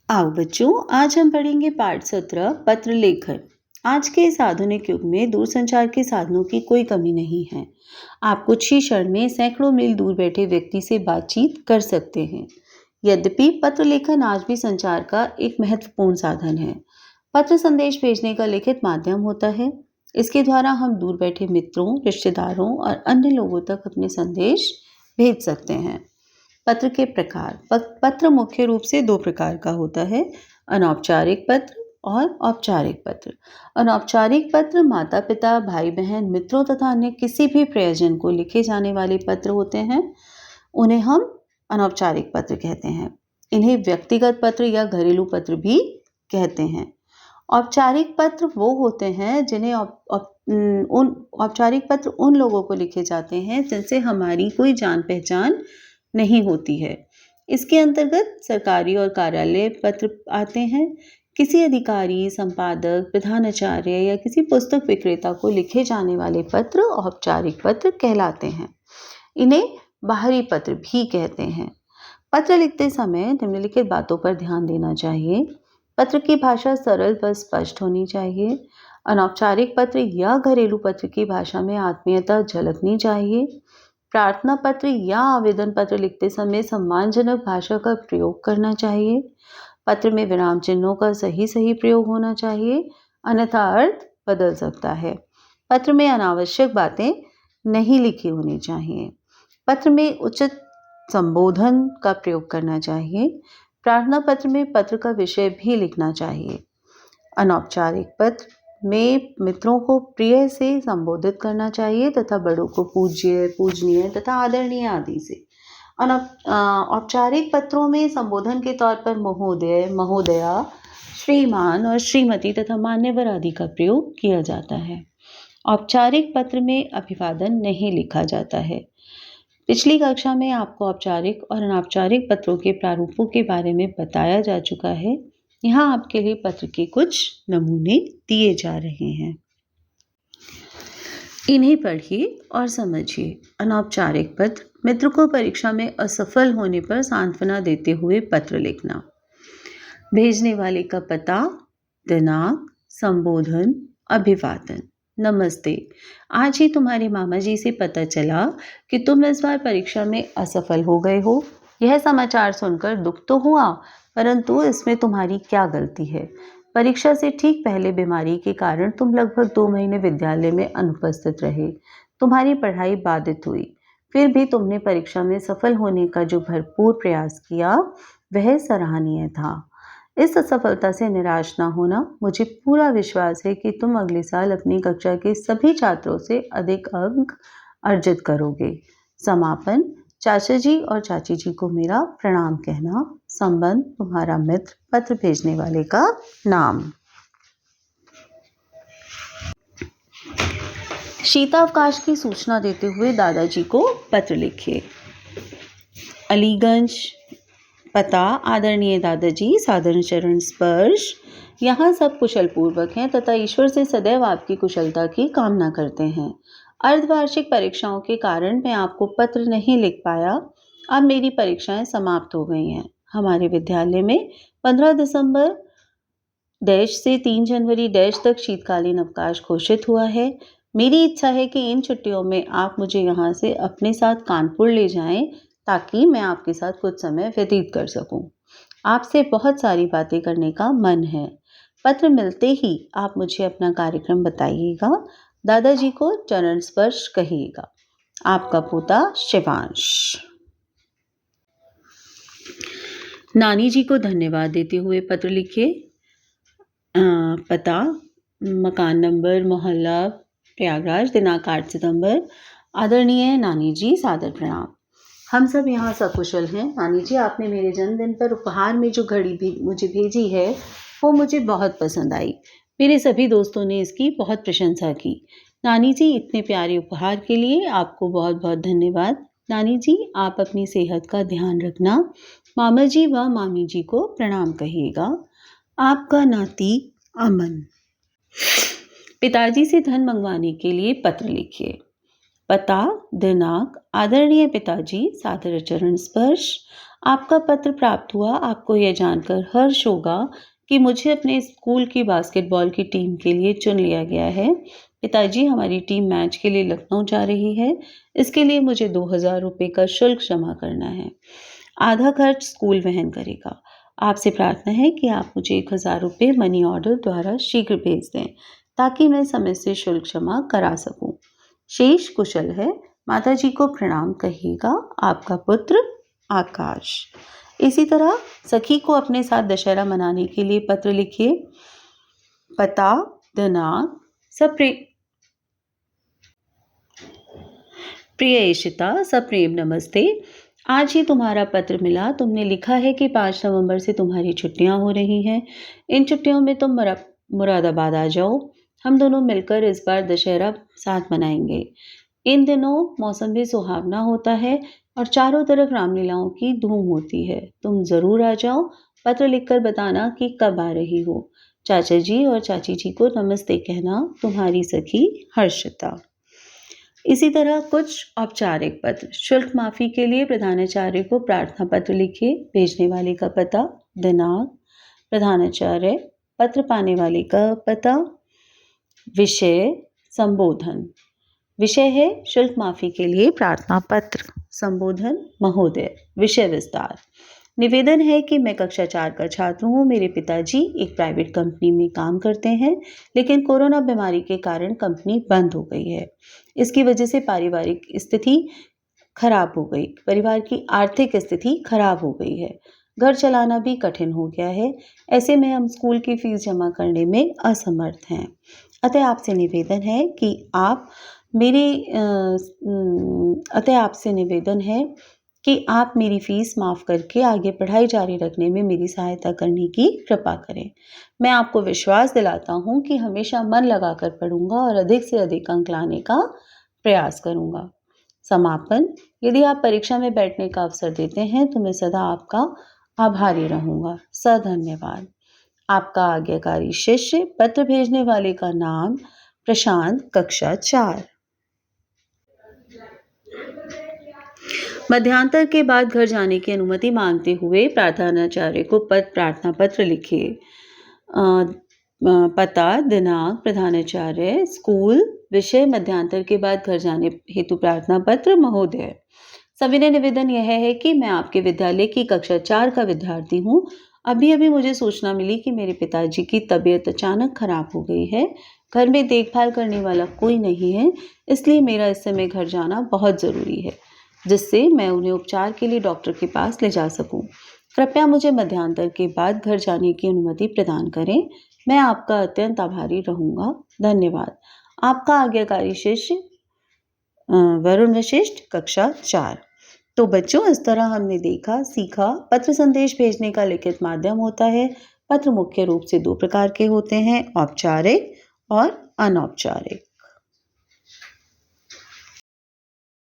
आओ बच्चों, आज हम पढ़ेंगे पाठ 17 पत्र लेखन। आज के इस आधुनिक युग में दूरसंचार के साधनों की कोई कमी नहीं है। आप कुछ ही क्षण में सैकड़ों मील दूर बैठे व्यक्ति से बातचीत कर सकते हैं। यद्यपि पत्र लेखन आज भी संचार का एक महत्वपूर्ण साधन है। पत्र संदेश भेजने का लिखित माध्यम होता है। इसके द्वारा हम दूर बैठे मित्रों, रिश्तेदारों और अन्य लोगों तक अपने संदेश भेज सकते हैं। पत्र के प्रकार। पत्र मुख्य रूप से दो प्रकार का होता है, अनौपचारिक पत्र और औपचारिक पत्र। अनौपचारिक पत्र माता पिता, भाई बहन, मित्रों तथा अन्य किसी भी प्रियजन को लिखे जाने वाले पत्र होते हैं। उन्हें हम अनौपचारिक पत्र कहते हैं। इन्हें व्यक्तिगत पत्र या घरेलू पत्र भी कहते हैं। औपचारिक पत्र वो होते हैं जिन्हें औपचारिक पत्र उन लोगों को लिखे जाते हैं जिनसे हमारी कोई जान पहचान नहीं होती है। इसके अंतर्गत सरकारी और कार्यालय पत्र आते हैं। किसी अधिकारी, संपादक, प्रधानाचार्य या किसी पुस्तक विक्रेता को लिखे जाने वाले पत्र औपचारिक पत्र कहलाते हैं। इन्हें बाहरी पत्र भी कहते हैं। पत्र लिखते समय निम्नलिखित बातों पर ध्यान देना चाहिए। पत्र की भाषा सरल व स्पष्ट होनी चाहिए। अनौपचारिक पत्र या घरेलू पत्र की भाषा में आत्मीयता झलकनी चाहिए। प्रार्थना पत्र या आवेदन पत्र लिखते समय सम्मानजनक भाषा का प्रयोग करना चाहिए। पत्र में विराम चिन्हों का सही प्रयोग होना चाहिए, अन्यथा अर्थ बदल सकता है। पत्र में अनावश्यक बातें नहीं लिखी होनी चाहिए। पत्र में उचित संबोधन का प्रयोग करना चाहिए। प्रार्थना पत्र में पत्र का विषय भी लिखना चाहिए। अनौपचारिक पत्र में मित्रों को प्रिय से संबोधित करना चाहिए तथा बड़ों को पूज्य, पूजनीय तथा आदरणीय आदि से। औपचारिक पत्रों में संबोधन के तौर पर महोदय, महोदया, श्रीमान और श्रीमती तथा मान्यवर आदि का प्रयोग किया जाता है। औपचारिक पत्र में अभिवादन नहीं लिखा जाता है। पिछली कक्षा में आपको औपचारिक और अनौपचारिक पत्रों के प्रारूपों के बारे में बताया जा चुका है। यहाँ आपके लिए पत्र के कुछ नमूने दिए जा रहे हैं। इन्हें पढ़िए और समझिए। अनौपचारिक पत्र, मित्र को परीक्षा में असफल होने पर सांत्वना देते हुए पत्र लिखना। भेजने वाले का पता, दिनांक, संबोधन, अभिवादन। नमस्ते, आज ही तुम्हारे मामा जी से पता चला कि तुम इस बार परीक्षा में असफल हो गए हो। यह समाचार सुनकर दुख तो हुआ, परंतु इसमें तुम्हारी क्या गलती है। परीक्षा से ठीक पहले बीमारी के कारण तुम लगभग 2 महीने विद्यालय में अनुपस्थित रहे। तुम्हारी पढ़ाई बाधित हुई, फिर भी तुमने परीक्षा में सफल होने का जो भरपूर प्रयास किया वह सराहनीय था। इस असफलता से निराश न होना। मुझे पूरा विश्वास है कि तुम अगले साल अपनी कक्षा के सभी छात्रों से अधिक अंक अर्जित करोगे। समापन। चाचा जी और चाची जी को मेरा प्रणाम कहना। संबंध, तुम्हारा मित्र, पत्र भेजने वाले का नाम। शीतावकाश की सूचना देते हुए दादाजी को पत्र लिखिए। अलीगंज, पता, आदरणीय दादाजी, सादर चरण स्पर्श। यहाँ सब कुशल पूर्वक हैं तथा ईश्वर से सदैव आपकी कुशलता की कामना करते हैं। अर्धवार्षिक परीक्षाओं के कारण मैं आपको पत्र नहीं लिख पाया। अब मेरी परीक्षाएं समाप्त हो गई हैं। हमारे विद्यालय में 15 दिसंबर डैश से 3 जनवरी डैश तक शीतकालीन अवकाश घोषित हुआ है। मेरी इच्छा है कि इन छुट्टियों में आप मुझे यहाँ से अपने साथ कानपुर ले जाएं ताकि मैं आपके साथ कुछ समय व्यतीत कर सकूं। आपसे बहुत सारी बातें करने का मन है। पत्र मिलते ही आप मुझे अपना कार्यक्रम बताइएगा। दादाजी को चरण स्पर्श कहिएगा। आपका पोता शिवांश। नानी जी को धन्यवाद देते हुए पत्र लिखिए। पता, मकान नंबर, मोहल्ला प्रयागराज, दिनांक 8 सितंबर। आदरणीय नानी जी, सादर प्रणाम। हम सब यहाँ सकुशल हैं। नानी जी, आपने मेरे जन्मदिन पर उपहार में जो घड़ी भी मुझे भेजी है वो मुझे बहुत पसंद आई। मेरे सभी दोस्तों ने इसकी बहुत प्रशंसा की। नानी जी, इतने प्यारे उपहार के लिए आपको बहुत बहुत धन्यवाद। नानी जी, आप अपनी सेहत का ध्यान रखना। मामा जी व मामी जी को प्रणाम कहिएगा। आपका नाती अमन। पिताजी से धन मंगवाने के लिए पत्र लिखिए। पता, दिनांक, आदरणीय पिताजी, सादर चरण स्पर्श। आपका पत्र प्राप्त हुआ। आपको यह जानकर हर्ष होगा कि मुझे अपने स्कूल की बास्केटबॉल की टीम के लिए चुन लिया गया है। पिताजी, हमारी टीम मैच के लिए लखनऊ जा रही है। इसके लिए मुझे 2000 रुपये का शुल्क जमा करना है। आधा खर्च स्कूल वहन करेगा। आपसे प्रार्थना है कि आप मुझे 1000 रुपये मनी ऑर्डर द्वारा शीघ्र भेज दें, ताकि मैं समय से शुल्क जमा करा सकूं। शेष कुशल है। माताजी को प्रणाम कहिएगा। आपका पुत्र आकाश। इसी तरह सखी को अपने साथ दशहरा मनाने के लिए पत्र लिखिए। पता, दिनांक, प्रिय इशिता, सप्रेम नमस्ते। आज ही तुम्हारा पत्र मिला। तुमने लिखा है कि 5 नवंबर से तुम्हारी छुट्टियां हो रही हैं। इन छुट्टियों में तुम मुरादाबाद आ जाओ। हम दोनों मिलकर इस बार दशहरा साथ मनाएंगे। इन दिनों मौसम भी सुहावना होता है और चारों तरफ रामलीलाओं की धूम होती है। तुम जरूर आ जाओ। पत्र लिखकर बताना कि कब आ रही हो। चाचा जी और चाची जी को नमस्ते कहना। तुम्हारी सखी हर्षिता। इसी तरह कुछ औपचारिक पत्र। शुल्क माफी के लिए प्रधानाचार्य को प्रार्थना पत्र लिखिए। भेजने वाले का पता, दिनांक, प्रधानाचार्य, पत्र पाने वाले का पता, विषय, संबोधन। विषय है शुल्क माफी के लिए प्रार्थना पत्र। संबोधन, महोदय। विषय विस्तार। निवेदन है कि मैं कक्षा 4 का छात्र हूँ। मेरे पिताजी एक प्राइवेट कंपनी में काम करते हैं, लेकिन कोरोना बीमारी के कारण कंपनी बंद हो गई है। इसकी वजह से पारिवारिक स्थिति खराब हो गई। परिवार की आर्थिक स्थिति खराब हो गई है। घर चलाना भी कठिन हो गया है। ऐसे में हम स्कूल की फीस जमा करने में असमर्थ हैं। अतः आपसे निवेदन है कि आप मेरी फीस माफ़ करके आगे पढ़ाई जारी रखने में मेरी सहायता करने की कृपा करें। मैं आपको विश्वास दिलाता हूँ कि हमेशा मन लगाकर पढ़ूंगा और अधिक से अधिक अंक लाने का प्रयास करूंगा। समापन। यदि आप परीक्षा में बैठने का अवसर देते हैं तो मैं सदा आपका आभारी रहूंगा। धन्यवाद। आपका आज्ञाकारी शिष्य। पत्र भेजने वाले का नाम प्रशांत, कक्षा 4। मध्यांतर के बाद घर जाने की अनुमति मांगते हुए प्रधानाचार्य को प्रार्थना पत्र लिखिए। पता, दिनांक, प्रधानाचार्य, स्कूल, विषय, मध्यांतर के बाद घर जाने हेतु प्रार्थना पत्र, महोदय। सविनय निवेदन यह है कि मैं आपके विद्यालय की कक्षा 4 का विद्यार्थी हूँ। अभी मुझे सूचना मिली कि मेरे पिताजी की तबीयत अचानक खराब हो गई है। घर में देखभाल करने वाला कोई नहीं है, इसलिए मेरा इस समय घर जाना बहुत ज़रूरी है, जिससे मैं उन्हें उपचार के लिए डॉक्टर के पास ले जा सकूं। कृपया मुझे मध्यांतर के बाद घर जाने की अनुमति प्रदान करें। मैं आपका अत्यंत आभारी रहूंगा। धन्यवाद। आपका आज्ञाकारी शिष्य वरुण वशिष्ठ, कक्षा 4। तो बच्चों, इस तरह हमने देखा, सीखा, पत्र संदेश भेजने का लिखित माध्यम होता है। पत्र मुख्य रूप से 2 प्रकार के होते हैं, औपचारिक और अनौपचारिक।